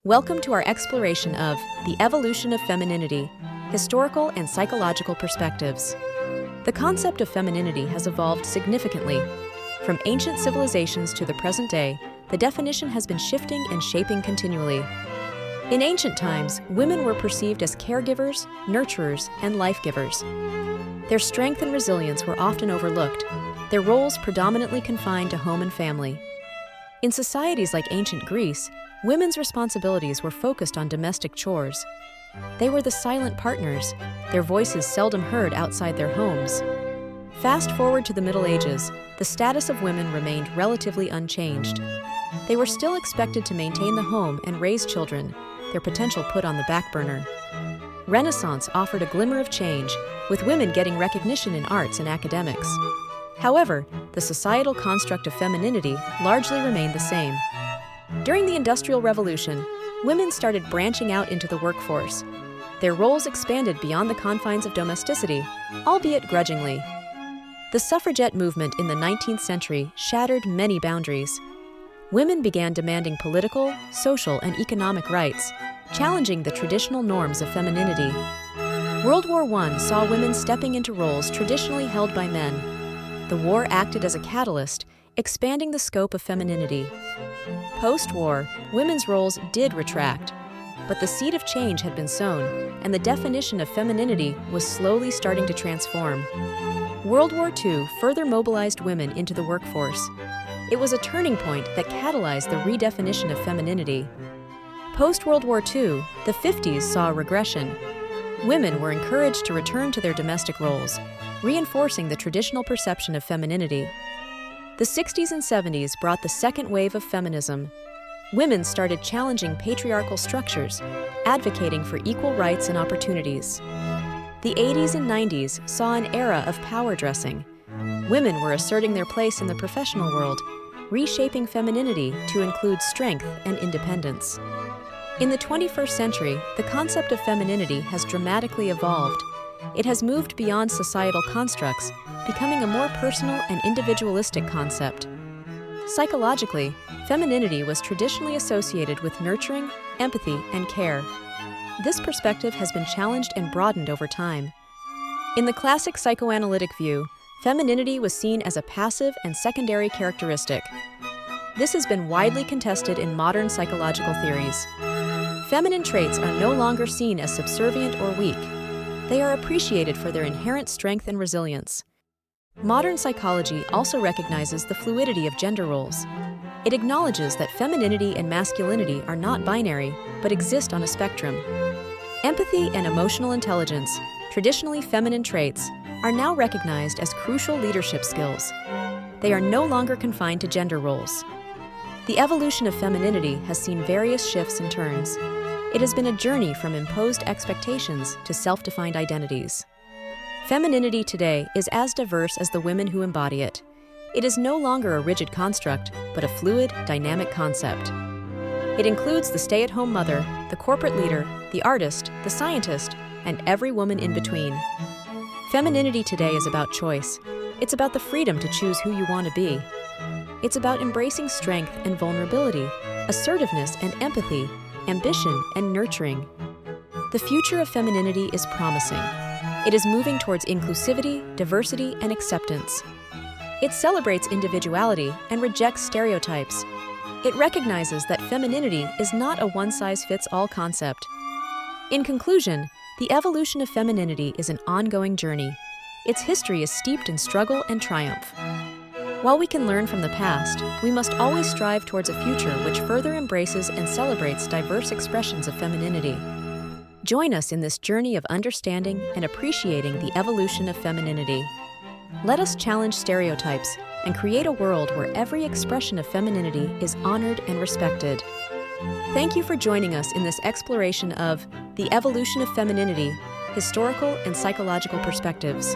Welcome to our exploration of the evolution of femininity, historical and psychological perspectives. The concept of femininity has evolved significantly. From ancient civilizations to the present day, the definition has been shifting and shaping continually. In ancient times, women were perceived as caregivers, nurturers, and life-givers. Their strength and resilience were often overlooked, their roles predominantly confined to home and family. In societies like ancient Greece, women's responsibilities were focused on domestic chores. They were the silent partners, their voices seldom heard outside their homes. Fast forward to the Middle Ages, the status of women remained relatively unchanged. They were still expected to maintain the home and raise children, their potential put on the back burner. Renaissance offered a glimmer of change, with women getting recognition in arts and academics. However, the societal construct of femininity largely remained the same. During the Industrial Revolution, women started branching out into the workforce. Their roles expanded beyond the confines of domesticity, albeit grudgingly. The suffragette movement in the 19th century shattered many boundaries. Women began demanding political, social, and economic rights, challenging the traditional norms of femininity. World War I saw women stepping into roles traditionally held by men. The war acted as a catalyst, expanding the scope of femininity. Post-war, women's roles did retract, but the seed of change had been sown, and the definition of femininity was slowly starting to transform. World War II further mobilized women into the workforce. It was a turning point that catalyzed the redefinition of femininity. Post-World War II, the 50s saw a regression. Women were encouraged to return to their domestic roles, reinforcing the traditional perception of femininity. The 60s and 70s brought the second wave of feminism. Women started challenging patriarchal structures, advocating for equal rights and opportunities. The 80s and 90s saw an era of power dressing. Women were asserting their place in the professional world, reshaping femininity to include strength and independence. In the 21st century, the concept of femininity has dramatically evolved. It has moved beyond societal constructs, becoming a more personal and individualistic concept. Psychologically, femininity was traditionally associated with nurturing, empathy, and care. This perspective has been challenged and broadened over time. In the classic psychoanalytic view, femininity was seen as a passive and secondary characteristic. This has been widely contested in modern psychological theories. Feminine traits are no longer seen as subservient or weak. They are appreciated for their inherent strength and resilience. Modern psychology also recognizes the fluidity of gender roles. It acknowledges that femininity and masculinity are not binary, but exist on a spectrum. Empathy and emotional intelligence, traditionally feminine traits, are now recognized as crucial leadership skills. They are no longer confined to gender roles. The evolution of femininity has seen various shifts and turns. It has been a journey from imposed expectations to self-defined identities. Femininity today is as diverse as the women who embody it. It is no longer a rigid construct, but a fluid, dynamic concept. It includes the stay-at-home mother, the corporate leader, the artist, the scientist, and every woman in between. Femininity today is about choice. It's about the freedom to choose who you want to be. It's about embracing strength and vulnerability, assertiveness and empathy, ambition and nurturing. The future of femininity is promising. It is moving towards inclusivity, diversity, and acceptance. It celebrates individuality and rejects stereotypes. It recognizes that femininity is not a one-size-fits-all concept. In conclusion, the evolution of femininity is an ongoing journey. Its history is steeped in struggle and triumph. While we can learn from the past, we must always strive towards a future which further embraces and celebrates diverse expressions of femininity. Join us in this journey of understanding and appreciating the evolution of femininity. Let us challenge stereotypes and create a world where every expression of femininity is honored and respected. Thank you for joining us in this exploration of the evolution of femininity, historical and psychological perspectives.